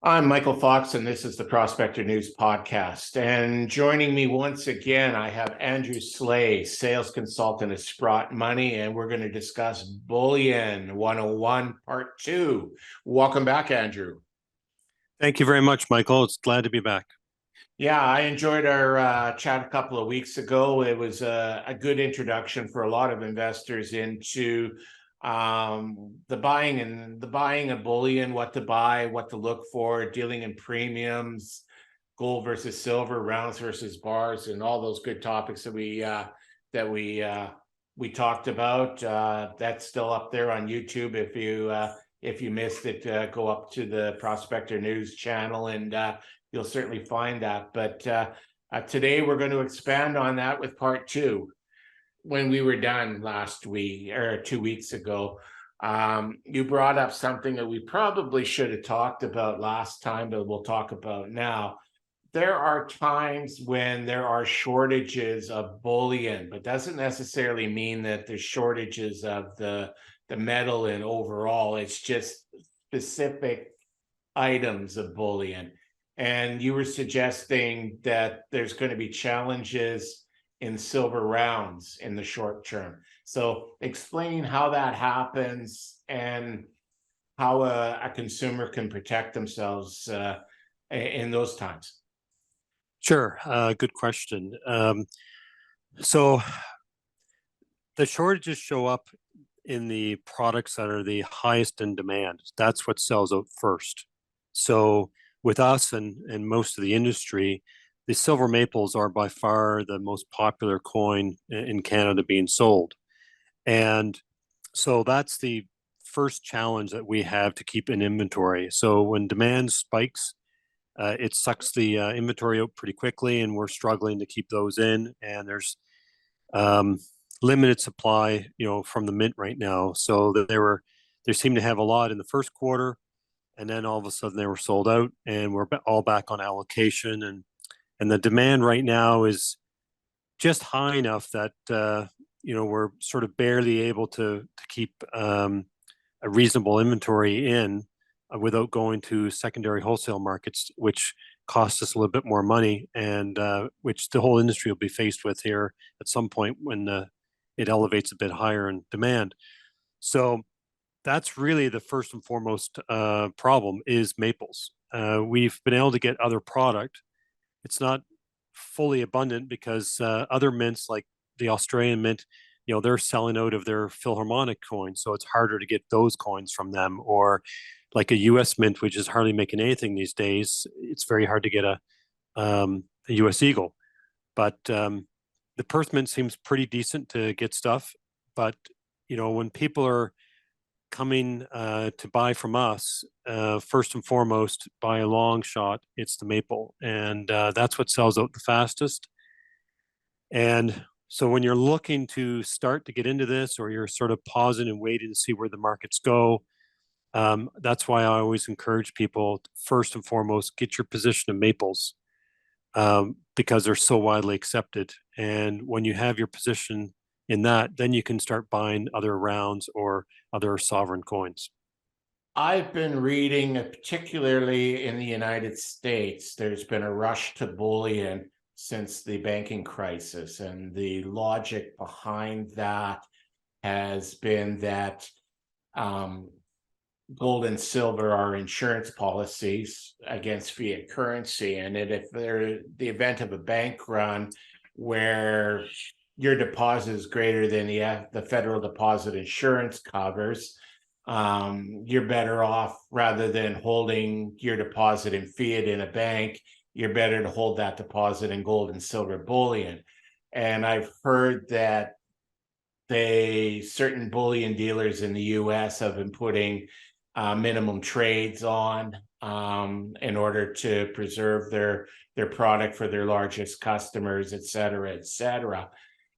I'm Michael Fox, and this is the Prospector News Podcast. And joining me once again, I have Andrew Sleigh, Sales Consultant at Sprott Money, and we're going to discuss Bullion 101 Part 2. Welcome back, Andrew. Thank you very much, Michael. It's glad to be back. Yeah, I enjoyed our chat a couple of weeks ago. It was a good introduction for a lot of investors into the buying of bullion, what to buy, what to look for, dealing in premiums, gold versus silver, rounds versus bars, and all those good topics that we talked about. That's still up there on YouTube. If you missed it, go up to the Prospector News channel and you'll certainly find that. But today we're going to expand on that with part two. When we were done last week or 2 weeks ago, you brought up something that we probably should have talked about last time, but we'll talk about now. There are times when there are shortages of bullion, but doesn't necessarily mean that there's shortages of the metal and overall. It's just specific items of bullion. And you were suggesting that there's going to be challenges in silver rounds in the short term. So explain how that happens and how a consumer can protect themselves in those times. Sure. Good question. So the shortages show up in the products that are the highest in demand. That's what sells out first. So with us and most of the industry, the silver maples are by far the most popular coin in Canada being sold. And so that's the first challenge that we have to keep in inventory. So when demand spikes, it sucks the inventory out pretty quickly, and we're struggling to keep those in. And there's limited supply, from the mint right now. So that they seemed to have a lot in the first quarter, and then all of a sudden they were sold out, and we're all back on allocation. And the demand right now is just high enough that we're sort of barely able to keep a reasonable inventory in without going to secondary wholesale markets, which costs us a little bit more money, and which the whole industry will be faced with here at some point when it elevates a bit higher in demand. So that's really the first and foremost problem is maples. We've been able to get other product. It's not fully abundant because other mints like the Australian mint, they're selling out of their Philharmonic coins, so it's harder to get those coins from them. Or like a U.S. mint, which is hardly making anything these days, it's very hard to get a U.S. Eagle. But the Perth mint seems pretty decent to get stuff. But when people are coming to buy from us, first and foremost, by a long shot, it's the maple. And that's what sells out the fastest. And so when you're looking to start to get into this, or you're sort of pausing and waiting to see where the markets go, that's why I always encourage people, first and foremost, get your position of maples, because they're so widely accepted. And when you have your position in that, then you can start buying other rounds or other sovereign coins. I've been reading, particularly in the United States, there's been a rush to bullion since the banking crisis. And the logic behind that has been that gold and silver are insurance policies against fiat currency. And if they're the event of a bank run where your deposit is greater than the federal deposit insurance covers, you're better off, rather than holding your deposit in fiat in a bank, you're better to hold that deposit in gold and silver bullion. And I've heard that certain bullion dealers in the US have been putting minimum trades on in order to preserve their product for their largest customers, et cetera, et cetera.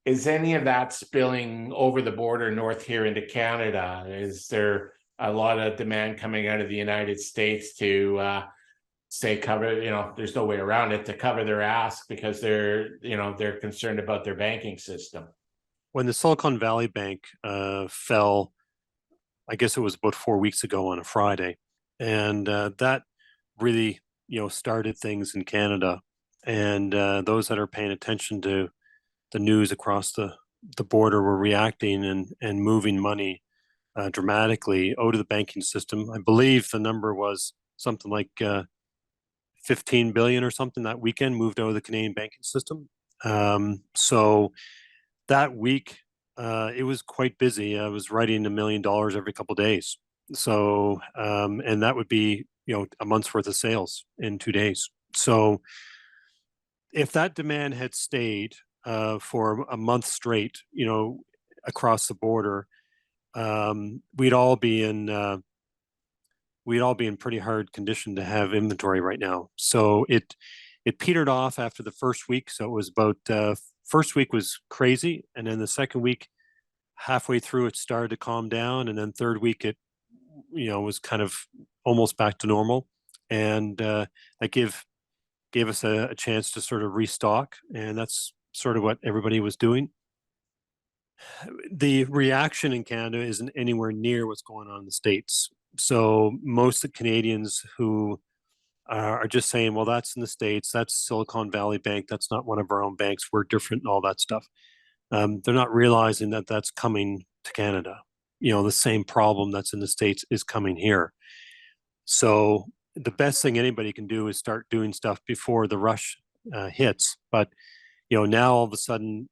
Is any of that spilling over the border north here into Canada? Is there a lot of demand coming out of the United States to cover, there's no way around it, to cover their ask because they're concerned about their banking system? When the Silicon Valley Bank fell, I guess it was about 4 weeks ago on a Friday, and that really, started things in Canada. And those that are paying attention to the news across the border were reacting and moving money dramatically out of the banking system. I believe the number was something like 15 billion or something that weekend moved out of the Canadian banking system. So that week, it was quite busy. I was writing $1 million every couple of days. So, and that would be, a month's worth of sales in 2 days. So if that demand had stayed for a month straight, across the border, we'd all be in pretty hard condition to have inventory right now. So it petered off after the first week. So it was about first week was crazy, and then the second week, halfway through, it started to calm down, and then third week it was kind of almost back to normal, and that gave us a chance to sort of restock, and that's sort of what everybody was doing. The reaction in Canada isn't anywhere near what's going on in the States. So most of the Canadians who are just saying, well, that's in the States, that's Silicon Valley Bank, that's not one of our own banks, we're different and all that stuff. They're not realizing that that's coming to Canada. The same problem that's in the States is coming here. So the best thing anybody can do is start doing stuff before the rush hits. But now all of a sudden,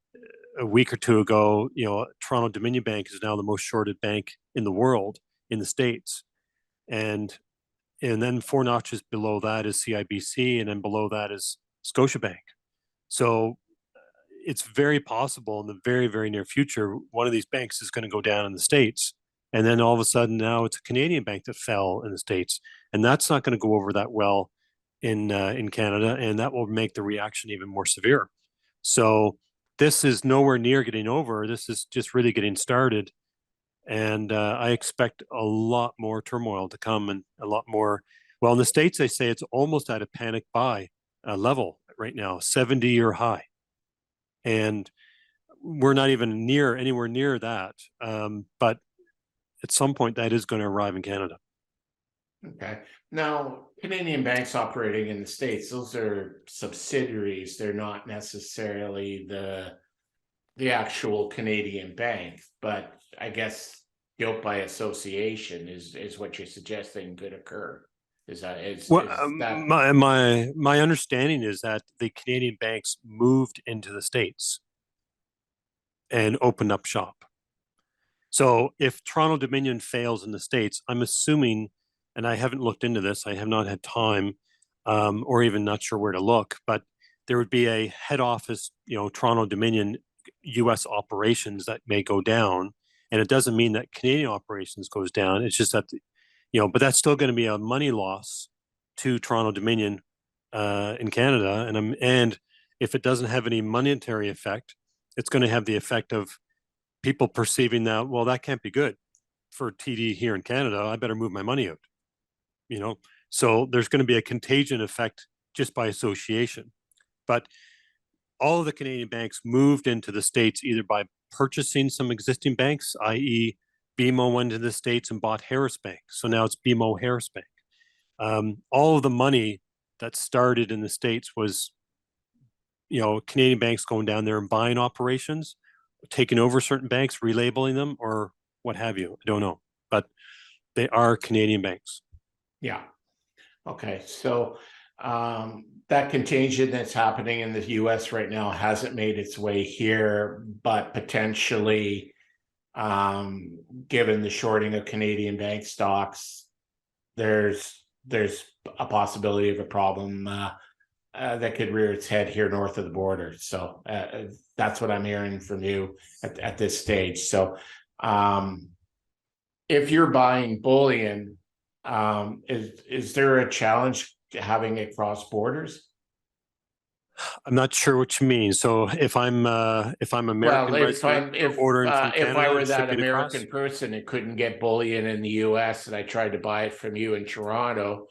a week or two ago, Toronto Dominion Bank is now the most shorted bank in the world in the States, and then 4 notches below that is CIBC, and then below that is Scotiabank. So it's very possible in the very, very near future, one of these banks is going to go down in the States. And then all of a sudden now it's a Canadian bank that fell in the States. And that's not going to go over that well in Canada. And that will make the reaction even more severe. So this is nowhere near getting over. This is just really getting started. And I expect a lot more turmoil to come, and a lot more. Well, in the States, they say it's almost at a panic buy level right now, 70-year high. And we're not even anywhere near that. But at some point, that is going to arrive in Canada. Okay. Now, Canadian banks operating in the States, those are subsidiaries. They're not necessarily the actual Canadian bank, but I guess guilt by association is what you're suggesting could occur. Is that Well, is that my understanding is that the Canadian banks moved into the States and opened up shop. So if Toronto Dominion fails in the States, I'm assuming, and I haven't looked into this, I have not had time, or even not sure where to look, but there would be a head office, Toronto Dominion U.S. operations that may go down. And it doesn't mean that Canadian operations goes down. It's just that, but that's still going to be a money loss to Toronto Dominion in Canada. And if it doesn't have any monetary effect, it's going to have the effect of people perceiving that, well, that can't be good for TD here in Canada. I better move my money out. So there's going to be a contagion effect just by association. But all of the Canadian banks moved into the States either by purchasing some existing banks, i.e. BMO went into the States and bought Harris Bank. So now it's BMO Harris Bank. All of the money that started in the States was, Canadian banks going down there and buying operations, taking over certain banks, relabeling them, or what have you. I don't know. But they are Canadian banks. Yeah. Okay. So that contagion that's happening in the US right now hasn't made its way here, but potentially, given the shorting of Canadian bank stocks, there's a possibility of a problem that could rear its head here north of the border. So that's what I'm hearing from you at this stage. So if you're buying bullion, is there a challenge to having it cross borders? I'm not sure what you mean. So if I'm American Well, resident ordering from if I Canada were and that shipping American across, person and couldn't get bullion in the US and I tried to buy it from you in Toronto,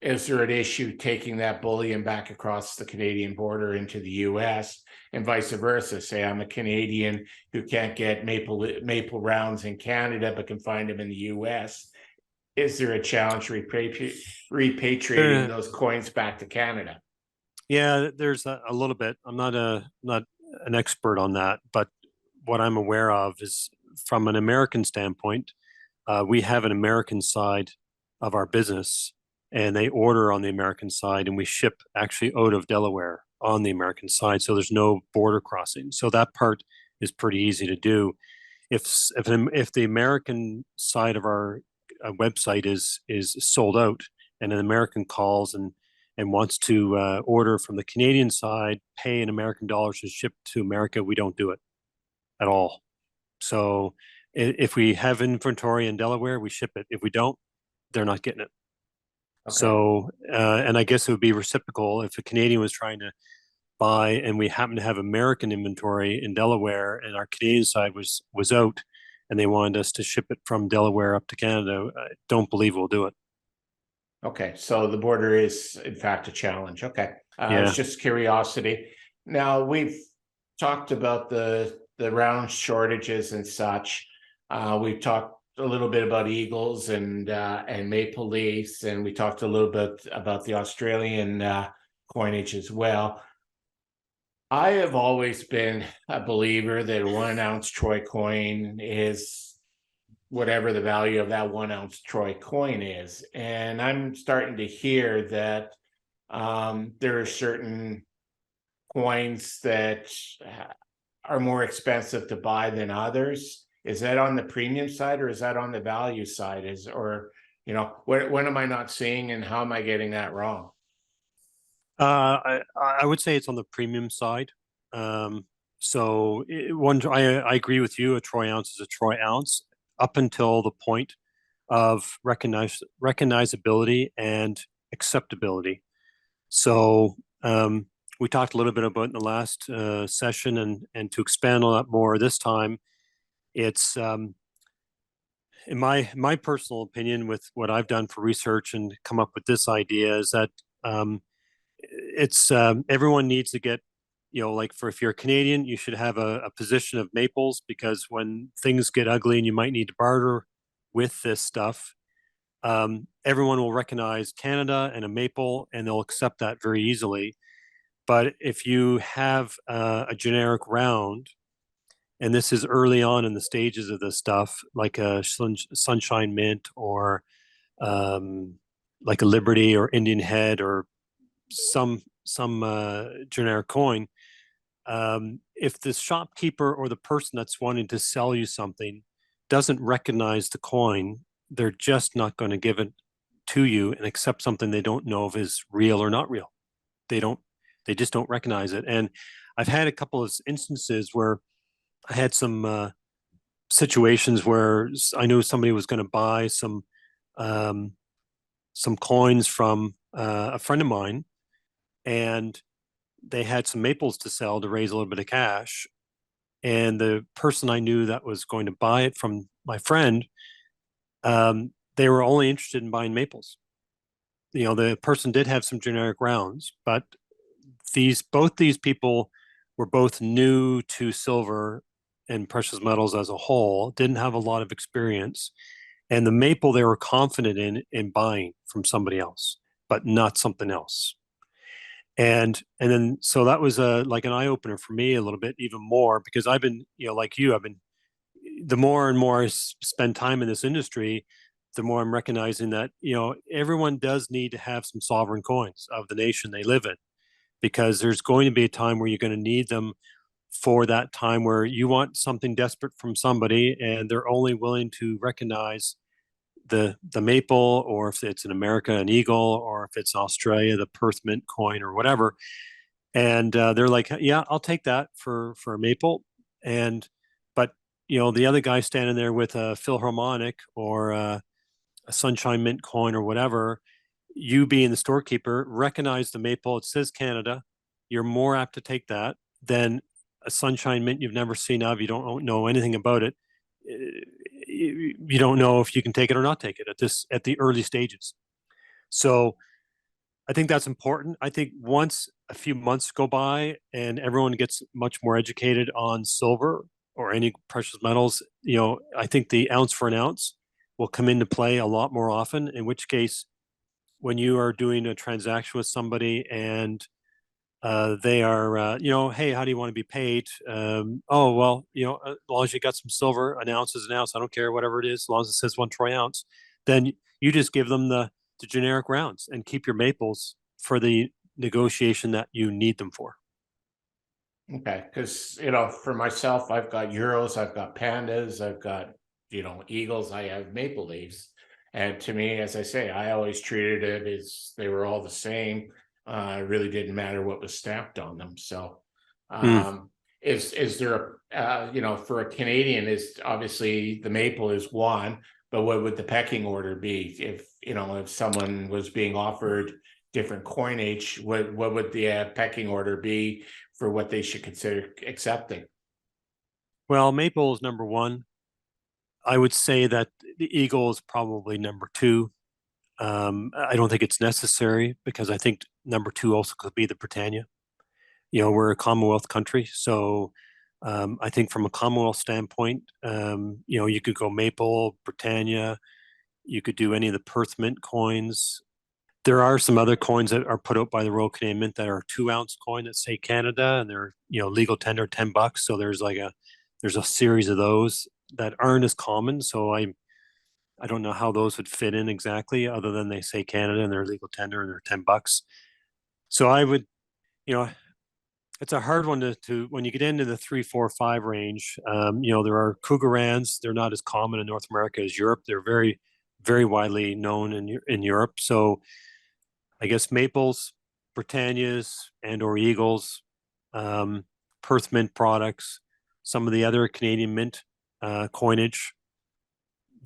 is there an issue taking that bullion back across the Canadian border into the US and vice versa? Say I'm a Canadian who can't get maple rounds in Canada but can find them in the US. is there a challenge repatriating There, those coins back to Canada? yeah, there's a little bit. I'm not an expert on that, but what I'm aware of is from an American standpoint, we have an American side of our business, and they order on the American side, and we ship actually out of Delaware on the American side. So there's no border crossing. So that part is pretty easy to do. If the American side of our website is sold out, and an American calls and wants to order from the Canadian side, pay in American dollars and ship to America, we don't do it at all. So if we have inventory in Delaware, we ship it. If we don't, they're not getting it. Okay. So, and I guess it would be reciprocal if a Canadian was trying to buy and we happen to have American inventory in Delaware and our Canadian side was out and they wanted us to ship it from Delaware up to Canada. I don't believe we'll do it. Okay, so the border is in fact a challenge. Okay, it's Yeah. just curiosity. Now we've talked about the round shortages and such. We've talked a little bit about eagles and maple leafs, and we talked a little bit about the Australian coinage as well. I have always been a believer that a 1 ounce Troy coin is whatever the value of that 1 ounce Troy coin is. And I'm starting to hear that there are certain coins that are more expensive to buy than others. Is that on the premium side or is that on the value side? What am I not seeing and how am I getting that wrong? I would say it's on the premium side. I agree with you. A Troy ounce is a Troy ounce up until the point of recognizability and acceptability. So we talked a little bit about in the last session, and to expand on that more this time, it's in my personal opinion, with what I've done for research and come up with this idea, is that it's everyone needs to get, like if you're a Canadian, you should have a position of maples, because when things get ugly and you might need to barter with this stuff, everyone will recognize Canada and a maple and they'll accept that very easily. But if you have a generic round, and this is early on in the stages of this stuff, like a sunshine mint or like a Liberty or Indian Head or some generic coin, if the shopkeeper or the person that's wanting to sell you something doesn't recognize the coin, they're just not going to give it to you and accept something they don't know if is real or not real. They just don't recognize it. And I've had a couple of instances where I had some situations where I knew somebody was going to buy some coins from a friend of mine, and they had some maples to sell to raise a little bit of cash. And the person I knew that was going to buy it from my friend, they were only interested in buying maples. The person did have some generic rounds, but both these people were both new to silver and precious metals as a whole, didn't have a lot of experience. And the maple they were confident in buying from somebody else, but not something else. And then so that was like an eye opener for me a little bit, even more, because I've been, like you, I've been, the more and more I spend time in this industry, the more I'm recognizing that everyone does need to have some sovereign coins of the nation they live in, because there's going to be a time where you're going to need them, for that time where you want something desperate from somebody and they're only willing to recognize the maple, or if it's in America, an eagle, or if it's Australia, the Perth mint coin or whatever. And they're like, yeah, I'll take that for a maple. And but the other guy standing there with a Philharmonic or a Sunshine Mint coin or whatever, you being the storekeeper, recognize the maple. It says Canada. You're more apt to take that than a Sunshine Mint you've never seen of. You don't know anything about it. You don't know if you can take it or not take it at the early stages. So I think that's important. I think once a few months go by and everyone gets much more educated on silver or any precious metals, I think the ounce for an ounce will come into play a lot more often, in which case, when you are doing a transaction with somebody and they are, hey, how do you want to be paid? Oh, well, as long as you got some silver, an ounce is an ounce. I don't care, whatever it is, as long as it says 1 troy ounce. Then you just give them the generic rounds and keep your maples for the negotiation that you need them for. Okay, because for myself, I've got euros, I've got pandas, I've got eagles, I have maple leaves, and to me, as I say, I always treated it as they were all the same. It really didn't matter what was stamped on them. So, Mm. is there for a Canadian, is obviously the maple is one, but what would the pecking order be if someone was being offered different coinage? What would the pecking order be for what they should consider accepting? Well, maple is number one. I would say that the eagle is probably number two. I don't think it's necessary because I think number two also could be the Britannia. We're a Commonwealth country, so I think from a Commonwealth standpoint, you could go Maple, Britannia. You could do any of the Perth Mint coins. There are some other coins that are put out by the Royal Canadian Mint that are 2 ounce coin that say Canada, and they're legal tender $10. So there's a series of those that aren't as common. So I don't know how those would fit in exactly, other than they say Canada and they're legal tender and they're $10. So I would, you know, it's a hard one to when you get into the 3, 4, 5 range. There are Krugerrands. They're not as common in North America as Europe. They're very, very widely known in Europe. So I guess maples, Britannias, and/or eagles, Perth Mint products, some of the other Canadian Mint coinage.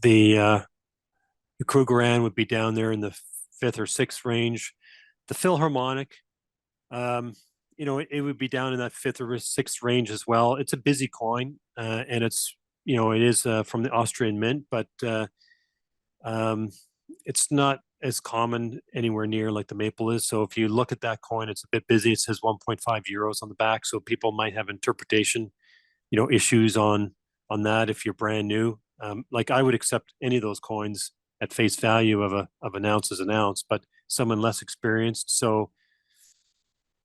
The Krugerrand would be down there in the 5th or 6th range. The Philharmonic, it would be down in that 5th or 6th range as well. It's a busy coin, and it is from the Austrian Mint, but um, it's not as common anywhere near like the maple is. So if you look at that coin, it's a bit busy. It says 1.5 euros on the back, so people might have interpretation, issues on that if you're brand new. Like I would accept any of those coins at face value of an ounce as an ounce, but someone less experienced. So,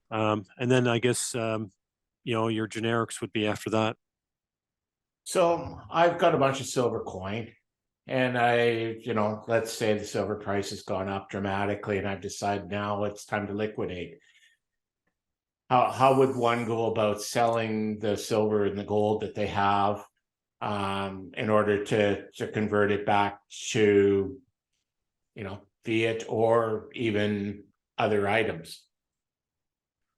and then I guess your generics would be after that. So I've got a bunch of silver coin, and let's say the silver price has gone up dramatically, and I've decided now it's time to liquidate. How would one go about selling the silver and the gold that they have, in order to convert it back to fiat or even other items?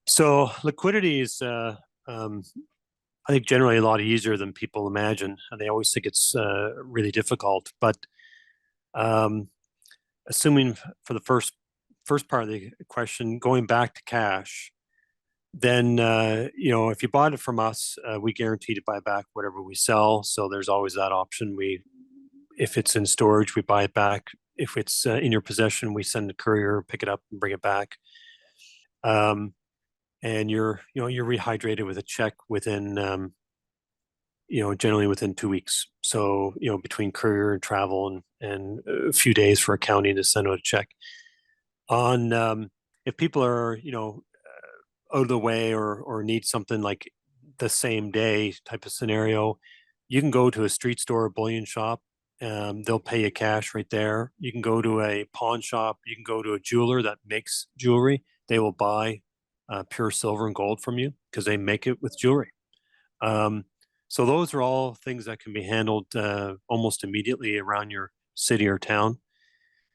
So liquidity is, I think, generally a lot easier than people imagine, and they always think it's really difficult. But assuming for the first part of the question, going back to cash, then if you bought it from us, we guarantee to buy back whatever we sell. So there's always that option. If it's in storage, we buy it back. If it's in your possession, we send a courier, pick it up, and bring it back. And you're rehydrated with a check within generally within 2 weeks. So between courier and travel and a few days for accounting to send out a check. On if people are out of the way or need something like the same day type of scenario, you can go to a street store or bullion shop. They'll pay you cash right there. You can go to a pawn shop. You can go to a jeweler that makes jewelry. They will buy pure silver and gold from you because they make it with jewelry. So those are all things that can be handled almost immediately around your city or town.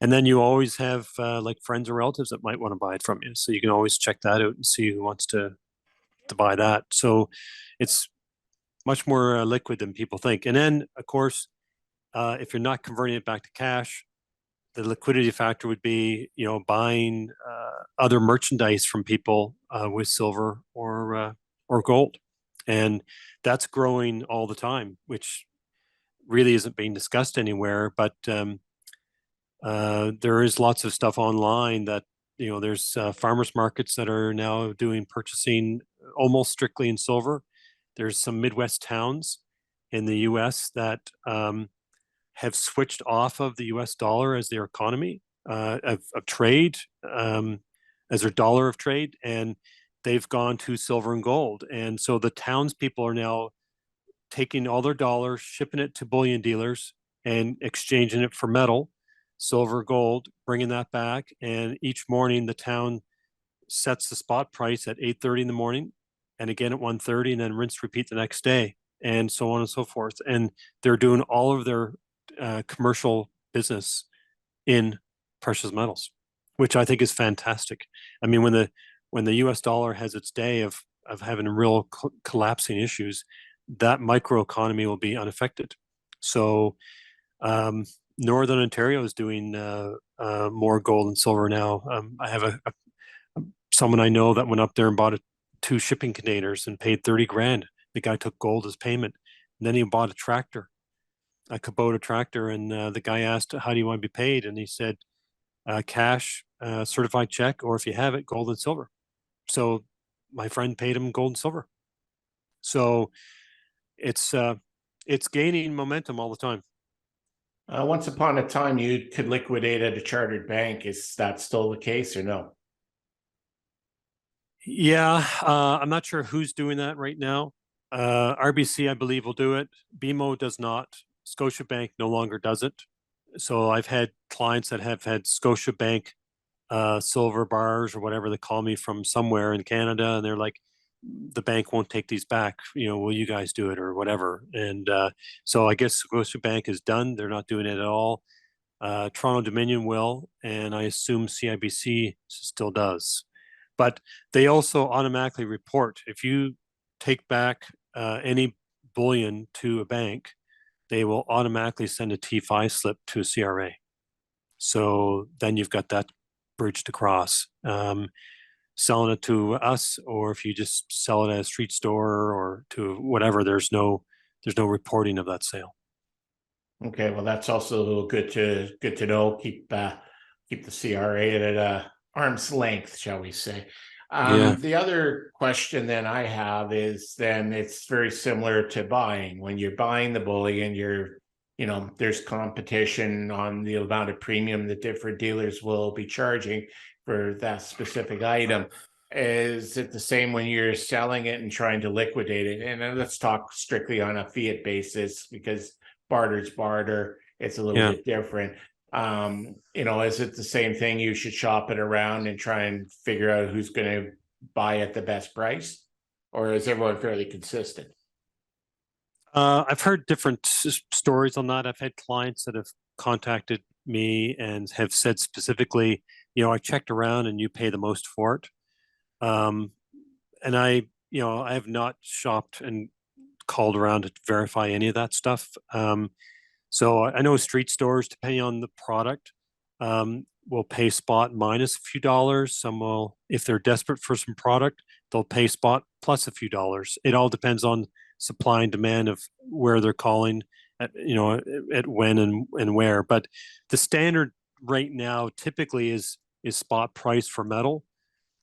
And then you always have like friends or relatives that might want to buy it from you. So you can always check that out and see who wants to buy that. So it's much more liquid than people think. And then, of course, if you're not converting it back to cash, the liquidity factor would be, buying other merchandise from people with silver or gold, and that's growing all the time, which really isn't being discussed anywhere. But there is lots of stuff online that there's farmers markets that are now doing purchasing almost strictly in silver. There's some Midwest towns in the U.S. that have switched off of the US dollar as their economy of trade, as their dollar of trade, and they've gone to silver and gold. And so the townspeople are now taking all their dollars, shipping it to bullion dealers, and exchanging it for metal, silver, gold, bringing that back. And each morning, the town sets the spot price at 8:30 in the morning, and again at 1:30, and then rinse repeat the next day, and so on and so forth. And they're doing all of their commercial business in precious metals, which I think is fantastic. I mean, when the U.S. dollar has its day of having real collapsing issues, that microeconomy will be unaffected. So Northern Ontario is doing more gold and silver now. I have someone I know that went up there and bought 2 shipping containers and paid 30 grand. The guy took gold as payment. And then he bought a tractor, a Kubota tractor. And the guy asked, how do you want to be paid? And he said, cash, certified check, or if you have it, gold and silver. So my friend paid him gold and silver. So it's gaining momentum all the time. Once upon a time, you could liquidate at a chartered bank. Is that still the case or no? Yeah, I'm not sure who's doing that right now. RBC, I believe, will do it. BMO does not. Scotiabank no longer does it. So I've had clients that have had Scotiabank silver bars or whatever they call me from somewhere in Canada, and they're like, the bank won't take these back. Will you guys do it or whatever? And so I guess Scotiabank is done. They're not doing it at all. Toronto Dominion will, and I assume CIBC still does. But they also automatically report if you take back any bullion to a bank, they will automatically send a T5 slip to a CRA. So then you've got that bridge to cross. Selling it to us, or if you just sell it at a street store or to whatever, there's no reporting of that sale. Okay, well, that's also good to know. Keep the CRA at arm's length, shall we say. Yeah. The other question then I have is, then it's very similar to buying. When you're buying the bullion, there's competition on the amount of premium that different dealers will be charging for that specific item. Is it the same when you're selling it and trying to liquidate it? And then let's talk strictly on a fiat basis, because barter's barter. It's a little bit different. Is it the same thing? You should shop it around and try and figure out who's going to buy at the best price, or is everyone fairly consistent? I've heard different stories on that. I've had clients that have contacted me and have said specifically, I checked around and you pay the most for it. And I have not shopped and called around to verify any of that stuff. So I know street stores, depending on the product, will pay spot minus a few dollars. Some will, if they're desperate for some product, they'll pay spot plus a few dollars. It all depends on supply and demand of where they're calling at, at when and where. But the standard right now typically is spot price for metal.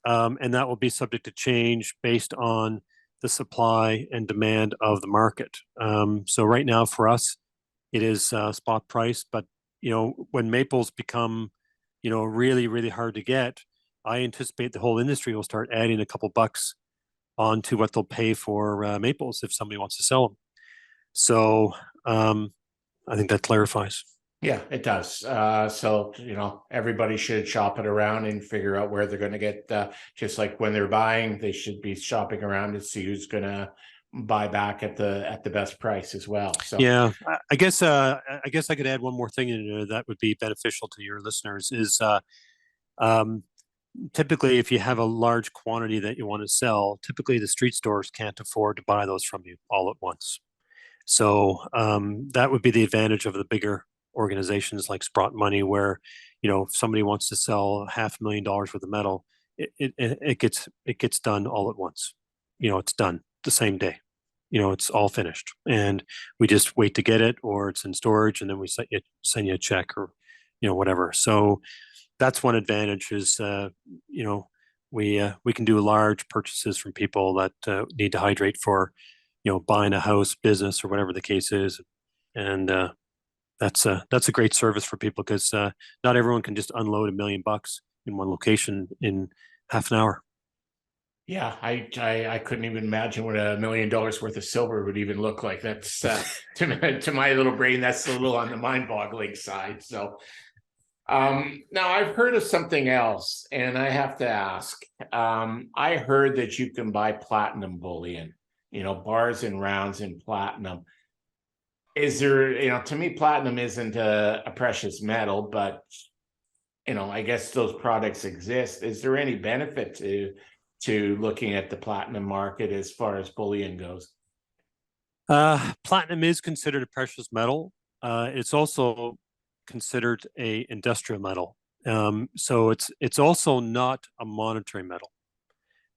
And that will be subject to change based on the supply and demand of the market. So right now for us, it is spot price. But when maples become really, really hard to get, I anticipate the whole industry will start adding a couple bucks onto what they'll pay for maples if somebody wants to sell them. So I think that clarifies. Yeah, it does. So, everybody should shop it around and figure out where they're going to get, just like when they're buying, they should be shopping around to see who's going to buy back at the best price as well. So yeah, I guess I could add one more thing in there that would be beneficial to your listeners is typically if you have a large quantity that you want to sell, typically the street stores can't afford to buy those from you all at once. So that would be the advantage of the bigger organizations like Sprott Money, where if somebody wants to sell $500,000 worth of metal, it gets done all at once. It's done the same day. It's all finished, and we just wait to get it, or it's in storage, and then we send you a check or whatever. So that's one advantage is we can do large purchases from people that need to hydrate for buying a house, business, or whatever the case is, and that's a great service for people because not everyone can just unload $1 million in one location in half an hour. Yeah, I couldn't even imagine what $1 million worth of silver would even look like. That's to my little brain, that's a little on the mind-boggling side. So now I've heard of something else, and I have to ask. I heard that you can buy platinum bullion, bars and rounds in platinum. Is there, to me, platinum isn't a precious metal, but I guess those products exist. Is there any benefit to looking at the platinum market as far as bullion goes? Platinum is considered a precious metal. It's also considered a industrial metal. So it's also not a monetary metal.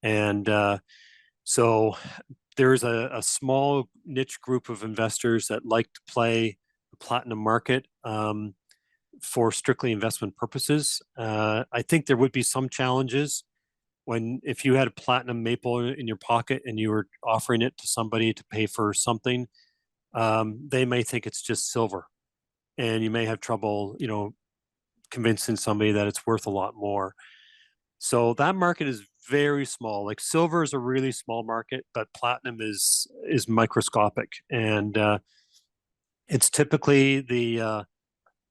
And so there's a small niche group of investors that like to play the platinum market for strictly investment purposes. I think there would be some challenges if you had a platinum maple in your pocket and you were offering it to somebody to pay for something, they may think it's just silver, and you may have trouble, convincing somebody that it's worth a lot more. So that market is very small. Like silver is a really small market, but platinum is microscopic, and it's typically the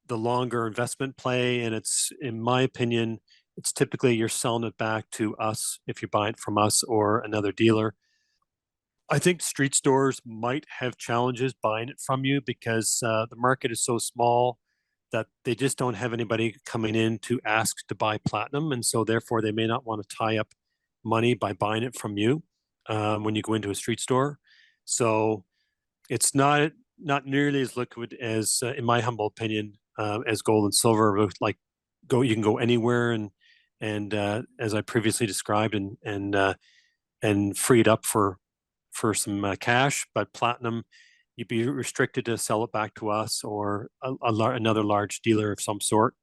longer investment play. And it's, in my opinion, it's typically you're selling it back to us if you buy it from us or another dealer. I think street stores might have challenges buying it from you because the market is so small that they just don't have anybody coming in to ask to buy platinum. And so therefore they may not want to tie up money by buying it from you when you go into a street store. So it's not nearly as liquid as, in my humble opinion, as gold and silver. Like you can go anywhere and as I previously described, and free it up for some cash. But platinum, you'd be restricted to sell it back to us or another large dealer of some sort.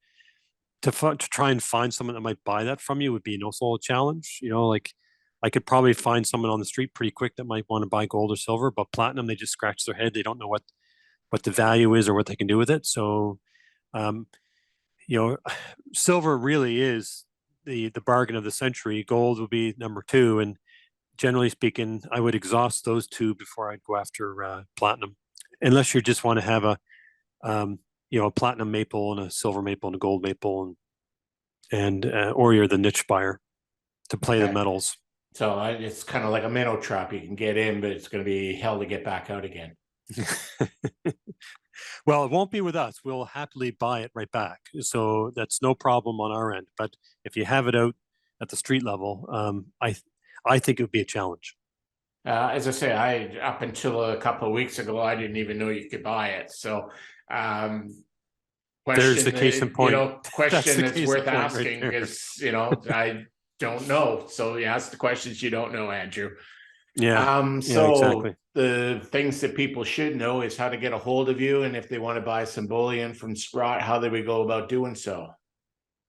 To try and find someone that might buy that from you would be also a challenge. Like I could probably find someone on the street pretty quick that might want to buy gold or silver, but platinum, they just scratch their head. They don't know what the value is or what they can do with it. So, silver really is the bargain of the century. Gold would be number two, and generally speaking, I would exhaust those two before I'd go after platinum, unless you just want to have a platinum maple and a silver maple and a gold maple, and or you're the niche buyer to play the metals. So it's kind of like a minnow trap. You can get in, but it's going to be hell to get back out again. Well, it won't be with us. We'll happily buy it right back. So that's no problem on our end. But if you have it out at the street level, I think it would be a challenge. As I say, up until a couple of weeks ago, I didn't even know you could buy it. So, there's the case in point. Question that's worth asking is, I don't know. So you ask the questions you don't know, Andrew. Yeah. So exactly. The things that people should know is how to get a hold of you, and if they want to buy some bullion from Sprott, how do we go about doing so?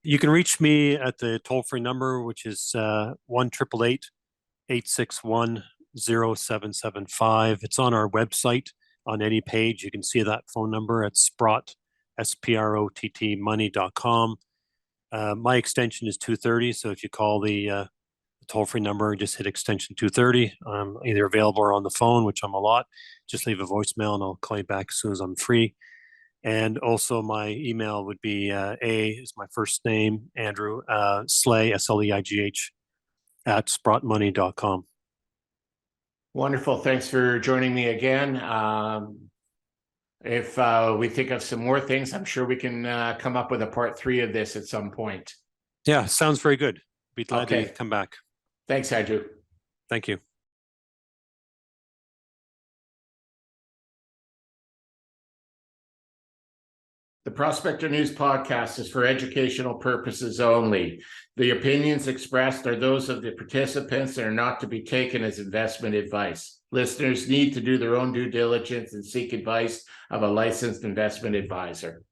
You can reach me at the toll-free number, which is 1-888-861-0775. It's on our website. On any page, you can see that phone number at Sprott, SPROTT money.com. My extension is 230, so if you call the toll-free number, just hit extension 230. I'm either available or on the phone, which I'm a lot. Just leave a voicemail and I'll call you back as soon as I'm free. And also my email would be A is my first name, Andrew, Sleigh, SLEIGH, at sprottmoney.com. Wonderful. Thanks for joining me again. If we think of some more things, I'm sure we can come up with a part 3 of this at some point. Yeah, sounds very good. Be glad to come back. Thanks, Andrew. Thank you. The Prospector News Podcast is for educational purposes only. The opinions expressed are those of the participants and are not to be taken as investment advice. Listeners need to do their own due diligence and seek advice of a licensed investment advisor.